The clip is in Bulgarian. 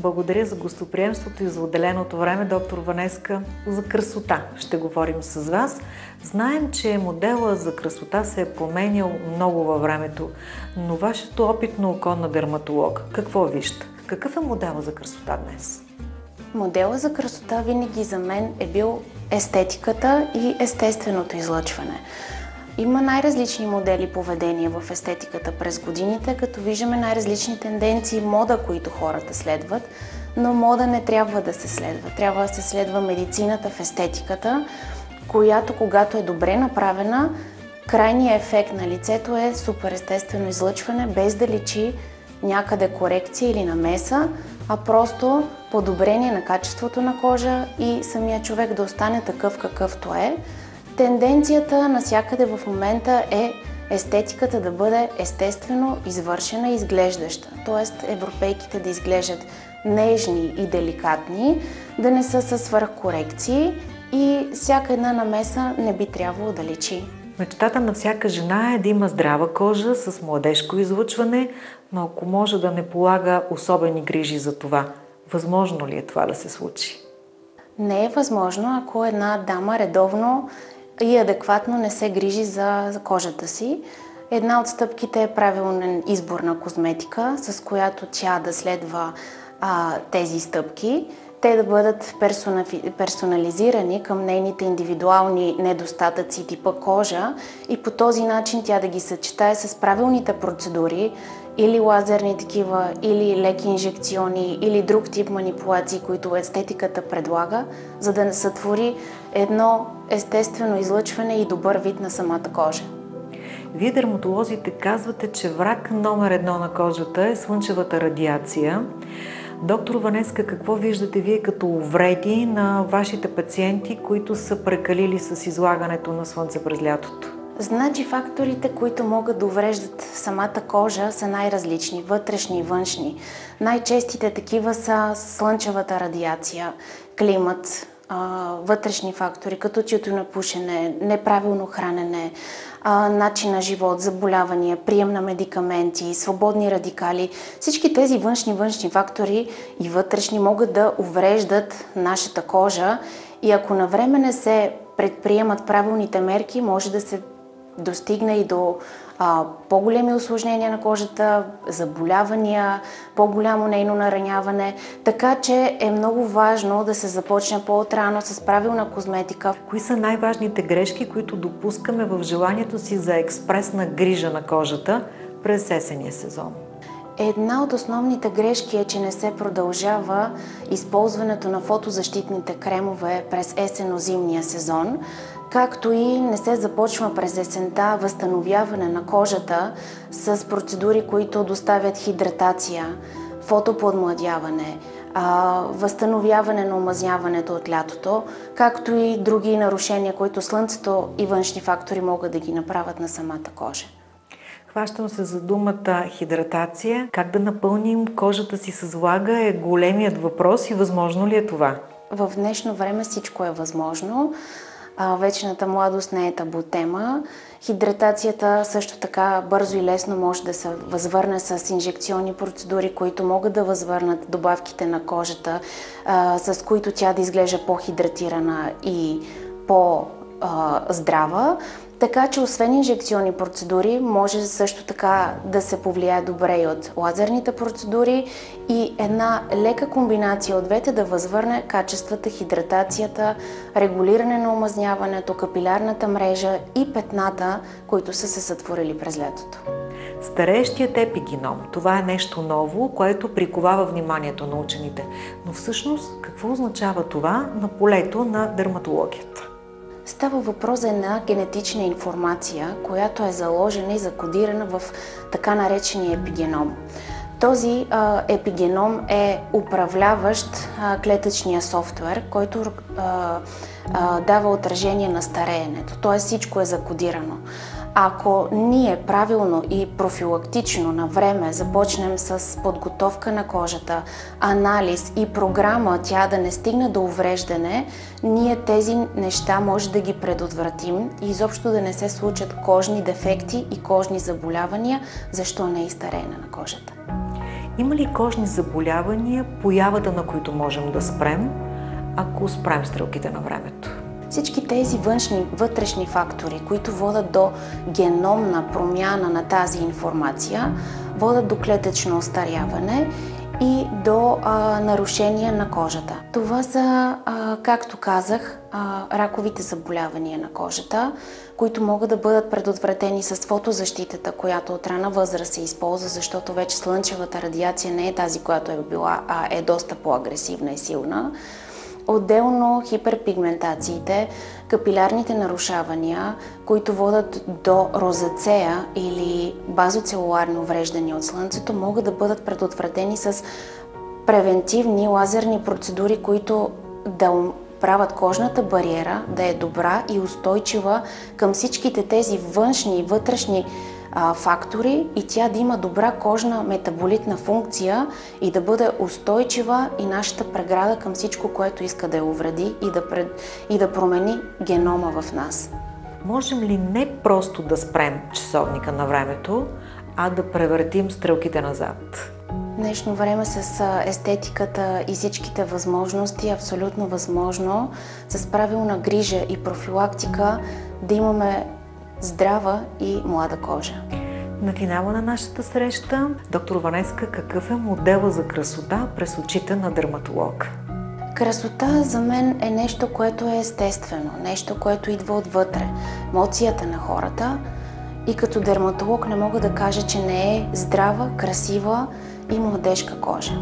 Благодаря за гостоприемството и за отделеното време, доктор Ванеска. За красота ще говорим с вас. Знаем, че модела за красота се е променял много във времето, но вашето опитно око на дерматолог какво вижда? Какъв е модела за красота днес? Модела за красота винаги за мен е бил естетиката и естественото излъчване. Има най-различни модели поведение в естетиката през годините, като виждаме най-различни тенденции, мода, които хората следват, но мода не трябва да се следва. Трябва да се следва медицината в естетиката, която, когато е добре направена, крайният ефект на лицето е супер естествено излъчване, без да личи някъде корекция или намеса, а просто подобрение на качеството на кожа и самия човек да остане такъв какъвто е. Тенденцията навсякъде в момента е естетиката да бъде естествено извършена и изглеждаща. Тоест европейките да изглеждат нежни и деликатни, да не са със свръхкорекции и всяка една намеса не би трябвало да личи. Мечтата на всяка жена е да има здрава кожа с младежко излъчване, но ако може да не полага особени грижи за това, възможно ли е това да се случи? Не е възможно, ако една дама редовно и адекватно не се грижи за кожата си. Една от стъпките е правилен избор на козметика, с която тя да следва тези стъпки. Те да бъдат персонализирани към нейните индивидуални недостатъци типа кожа и по този начин тя да ги съчетае с правилните процедури, или лазерни такива, или леки инжекциони, или друг тип манипулации, които естетиката предлага, за да сътвори едно естествено излъчване и добър вид на самата кожа. Вие, дерматолозите, казвате, че враг номер едно на кожата е слънчевата радиация. Доктор Ванеска, какво виждате Вие като увреди на вашите пациенти, които са прекалили с излагането на слънце през лятото? Значи факторите, които могат да увреждат самата кожа, са най-различни, вътрешни и външни. Най-честите такива са слънчевата радиация, климат, вътрешни фактори, като тютюнопушене, неправилно хранене, начин на живот, заболявания, прием на медикаменти, свободни радикали. Всички тези външни фактори и вътрешни могат да увреждат нашата кожа и ако навреме не се предприемат правилните мерки, може да се достигне и до по-големи усложнения на кожата, заболявания, по-голямо нейно нараняване. Така че е много важно да се започне по-отрано с правилна козметика. Кои са най-важните грешки, които допускаме в желанието си за експресна грижа на кожата през есенния сезон? Една от основните грешки е, че не се продължава използването на фотозащитните кремове през есенно-зимния сезон, както и не се започва през есента възстановяване на кожата с процедури, които доставят хидратация, фотоподмладяване, възстановяване на омазняването от лятото, както и други нарушения, които слънцето и външни фактори могат да ги направят на самата кожа. Хващам се за думата хидратация. Как да напълним кожата си с влага е големият въпрос и възможно ли е това? В днешно време всичко е възможно. Вечната младост не е табу тема. Хидратацията също така бързо и лесно може да се възвърне с инжекционни процедури, които могат да възвърнат добавките на кожата, с които тя да изглежда по-хидратирана и по-здрава. Така че освен инжекционни процедури, може също така да се повлияе добре и от лазерните процедури и една лека комбинация от двете да възвърне качествата, хидратацията, регулиране на омазняването, капилярната мрежа и петната, които са се сътворили през лятото. Стареещият епигеном. Това е нещо ново, което приковава вниманието на учените. Но всъщност какво означава това на полето на дерматологията? Става въпрос за една генетична информация, която е заложена и закодирана в така наречения епигеном. Този епигеном е управляващ клетъчния софтуер, който дава отражение на стареенето, т.е. всичко е закодирано. Ако ние правилно и профилактично на време започнем с подготовка на кожата, анализ и програма тя да не стигне до увреждане, ние тези неща може да ги предотвратим и изобщо да не се случат кожни дефекти и кожни заболявания, защо не и стареене на кожата. Има ли кожни заболявания, появата на които можем да спрем, ако спрем стрелките на времето? Всички тези външни, вътрешни фактори, които водят до геномна промяна на тази информация, водят до клетъчно остаряване и до нарушения на кожата. Това са, както казах, раковите заболявания на кожата, които могат да бъдат предотвратени с фотозащитата, която от рана възраст се използва, защото вече слънчевата радиация не е тази, която е била, а е доста по-агресивна и силна. Отделно хиперпигментациите, капилярните нарушавания, които водят до розацея или базоцелуларни увреждания от слънцето, могат да бъдат предотвратени с превентивни лазерни процедури, които да правят кожната бариера да е добра и устойчива към всичките тези външни и вътрешни фактори и тя да има добра кожна метаболитна функция и да бъде устойчива и нашата преграда към всичко, което иска да я увреди и да промени генома в нас. Можем ли не просто да спрем часовника на времето, а да превъртим стрелките назад? В днешно време с естетиката и всичките възможности е абсолютно възможно с правилна грижа и профилактика да имаме здрава и млада кожа. На финала на нашата среща, доктор Ванеска, какъв е модела за красота през очите на дерматолог? Красота за мен е нещо, което е естествено, нещо, което идва отвътре, емоцията на хората и като дерматолог не мога да кажа, че не е здрава, красива и младежка кожа.